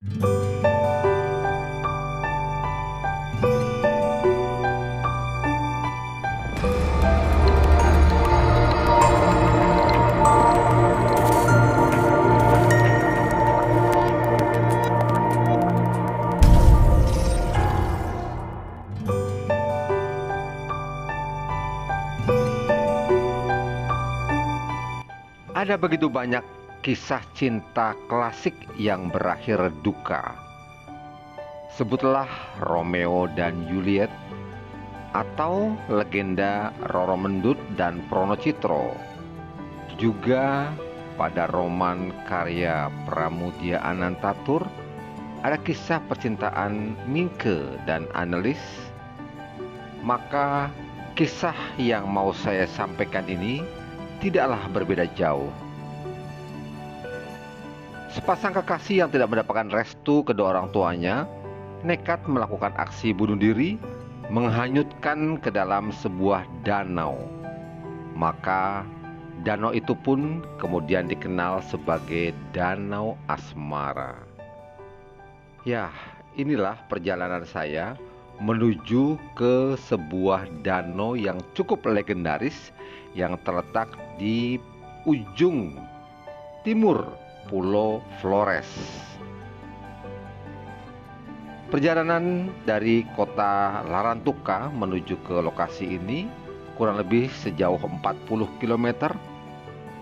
Ada begitu banyak kisah cinta klasik yang berakhir duka. Sebutlah Romeo dan Juliet, atau legenda Roro Mendut dan Pronocitro. Juga pada roman karya Pramudia Anantatur ada kisah percintaan Mingke dan Annelies. Maka kisah yang mau saya sampaikan ini tidaklah berbeda jauh. Sepasang kekasih yang tidak mendapatkan restu kedua orang tuanya nekat melakukan aksi bunuh diri, menghanyutkan ke dalam sebuah danau. Maka danau itu pun kemudian dikenal sebagai Danau Asmara. Ya, inilah perjalanan saya menuju ke sebuah danau yang cukup legendaris yang terletak di ujung timur Pulau Flores. Perjalanan dari kota Larantuka menuju ke lokasi ini kurang lebih sejauh 40 km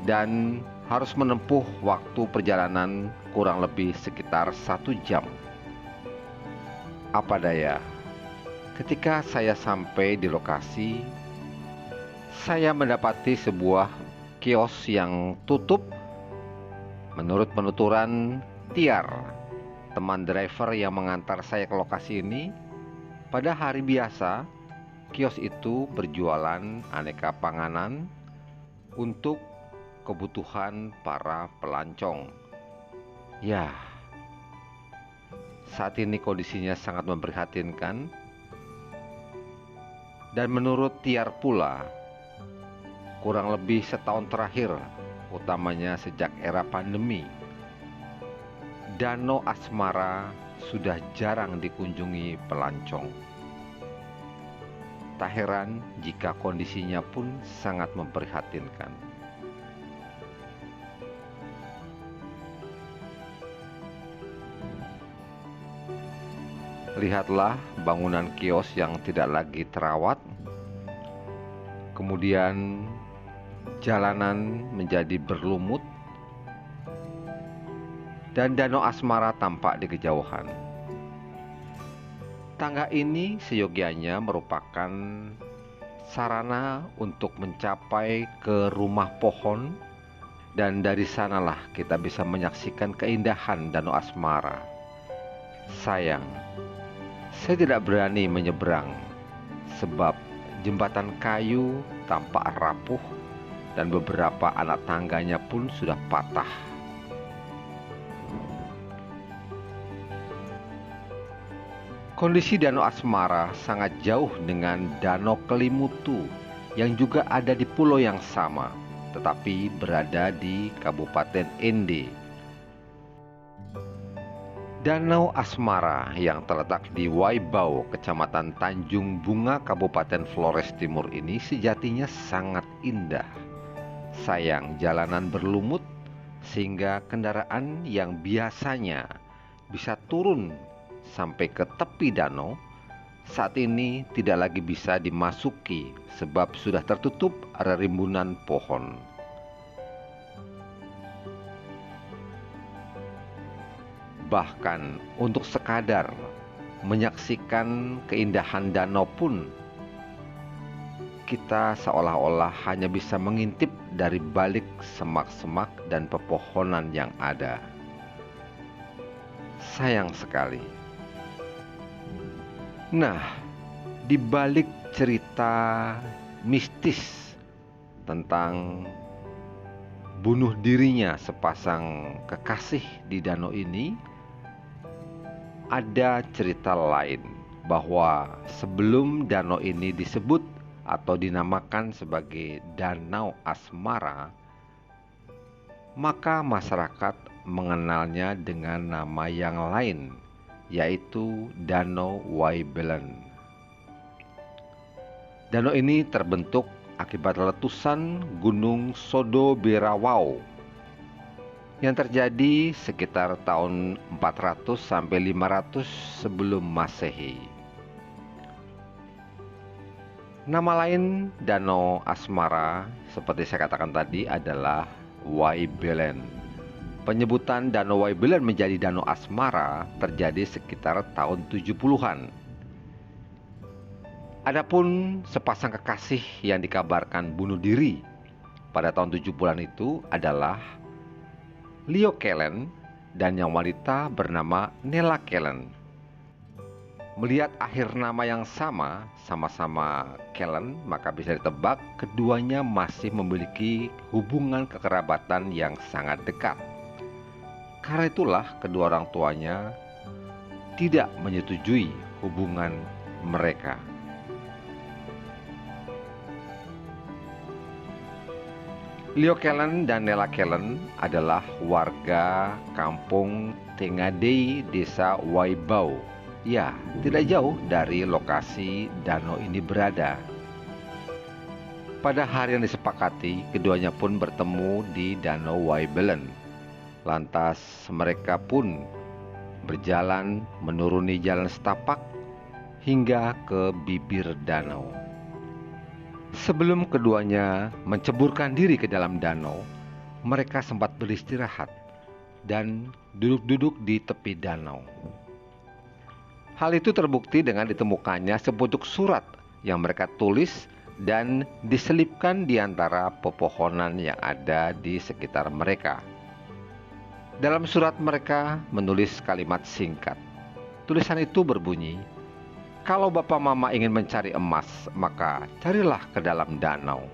dan harus menempuh waktu perjalanan kurang lebih sekitar 1 jam. Apa daya, ketika saya sampai di lokasi, saya mendapati sebuah kios yang tutup. Menurut penuturan Tiar, teman driver yang mengantar saya ke lokasi ini, pada hari biasa kios itu berjualan aneka panganan untuk kebutuhan para pelancong. Ya, saat ini kondisinya sangat memprihatinkan. Dan menurut Tiar pula, kurang lebih setahun terakhir, utamanya sejak era pandemi, Danau Asmara sudah jarang dikunjungi pelancong. Tak heran jika kondisinya pun sangat memprihatinkan. Lihatlah bangunan kios yang tidak lagi terawat. Kemudian jalanan menjadi berlumut dan Danau Asmara tampak di kejauhan. Tangga ini seyogianya merupakan sarana untuk mencapai ke rumah pohon, dan dari sanalah kita bisa menyaksikan keindahan Danau Asmara. Sayang, saya tidak berani menyeberang sebab jembatan kayu tampak rapuh dan beberapa anak tangganya pun sudah patah. Kondisi Danau Asmara sangat jauh dengan Danau Kelimutu yang juga ada di pulau yang sama, tetapi berada di Kabupaten Ende. Danau Asmara yang terletak di Waibau, Kecamatan Tanjung Bunga, Kabupaten Flores Timur ini sejatinya sangat indah. Sayang jalanan berlumut sehingga kendaraan yang biasanya bisa turun sampai ke tepi danau saat ini tidak lagi bisa dimasuki sebab sudah tertutup rimbunan pohon. Bahkan untuk sekadar menyaksikan keindahan danau pun kita seolah-olah hanya bisa mengintip dari balik semak-semak dan pepohonan yang ada. Sayang sekali. Nah, di balik cerita mistis tentang bunuh dirinya sepasang kekasih di danau ini, ada cerita lain bahwa sebelum danau ini disebut atau dinamakan sebagai Danau Asmara, maka masyarakat mengenalnya dengan nama yang lain, yaitu Danau Waibelen. Danau ini terbentuk akibat letusan Gunung Sodoberawau yang terjadi sekitar tahun 400 sampai 500 sebelum Masehi. Nama lain Danau Asmara, seperti saya katakan tadi, adalah Waibelen. Penyebutan Danau Waibelen menjadi Danau Asmara terjadi sekitar tahun 70-an. Adapun sepasang kekasih yang dikabarkan bunuh diri pada tahun 70-an itu adalah Leo Kellen dan yang wanita bernama Nella Kellen. Melihat akhir nama yang sama-sama Kellen, maka bisa ditebak keduanya masih memiliki hubungan kekerabatan yang sangat dekat. Karena itulah kedua orang tuanya tidak menyetujui hubungan mereka. Leo Kellen dan Nella Kellen adalah warga kampung Tengadei, desa Waibau. Ya, tidak jauh dari lokasi danau ini berada. Pada hari yang disepakati, keduanya pun bertemu di Danau Waibelen. Lantas mereka pun berjalan menuruni jalan setapak hingga ke bibir danau. Sebelum keduanya menceburkan diri ke dalam danau, mereka sempat beristirahat dan duduk-duduk di tepi danau. Hal itu terbukti dengan ditemukannya sepucuk surat yang mereka tulis dan diselipkan di antara pepohonan yang ada di sekitar mereka. Dalam surat mereka menulis kalimat singkat. Tulisan itu berbunyi, "Kalau Bapak Mama ingin mencari emas, maka carilah ke dalam danau."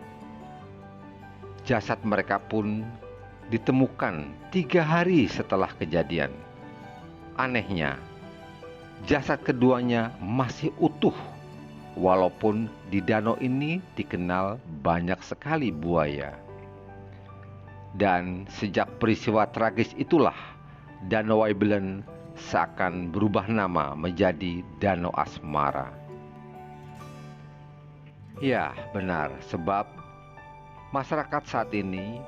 Jasad mereka pun ditemukan 3 hari setelah kejadian. Anehnya, jasad keduanya masih utuh, walaupun di danau ini dikenal banyak sekali buaya. Dan sejak peristiwa tragis itulah, Danau Waibelen seakan berubah nama menjadi Danau Asmara. Ya, benar, sebab masyarakat saat ini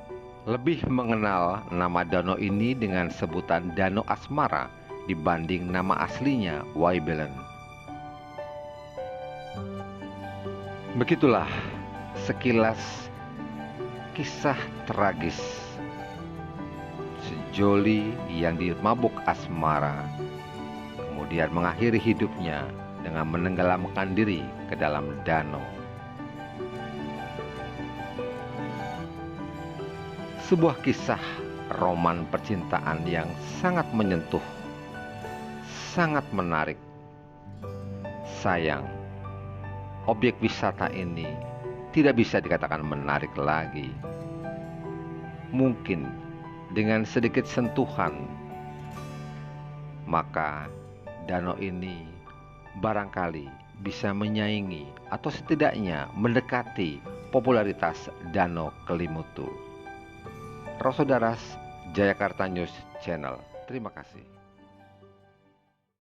lebih mengenal nama danau ini dengan sebutan Danau Asmara dibanding nama aslinya Waibelen. Begitulah sekilas kisah tragis sejoli yang dimabuk asmara, kemudian mengakhiri hidupnya dengan menenggelamkan diri ke dalam danau. Sebuah kisah roman percintaan yang sangat menyentuh, sangat menarik. Sayang, objek wisata ini tidak bisa dikatakan menarik lagi. Mungkin dengan sedikit sentuhan, maka danau ini barangkali bisa menyaingi atau setidaknya mendekati popularitas Danau Kelimutu. Rosodaras, Jayakarta News Channel. Terima kasih.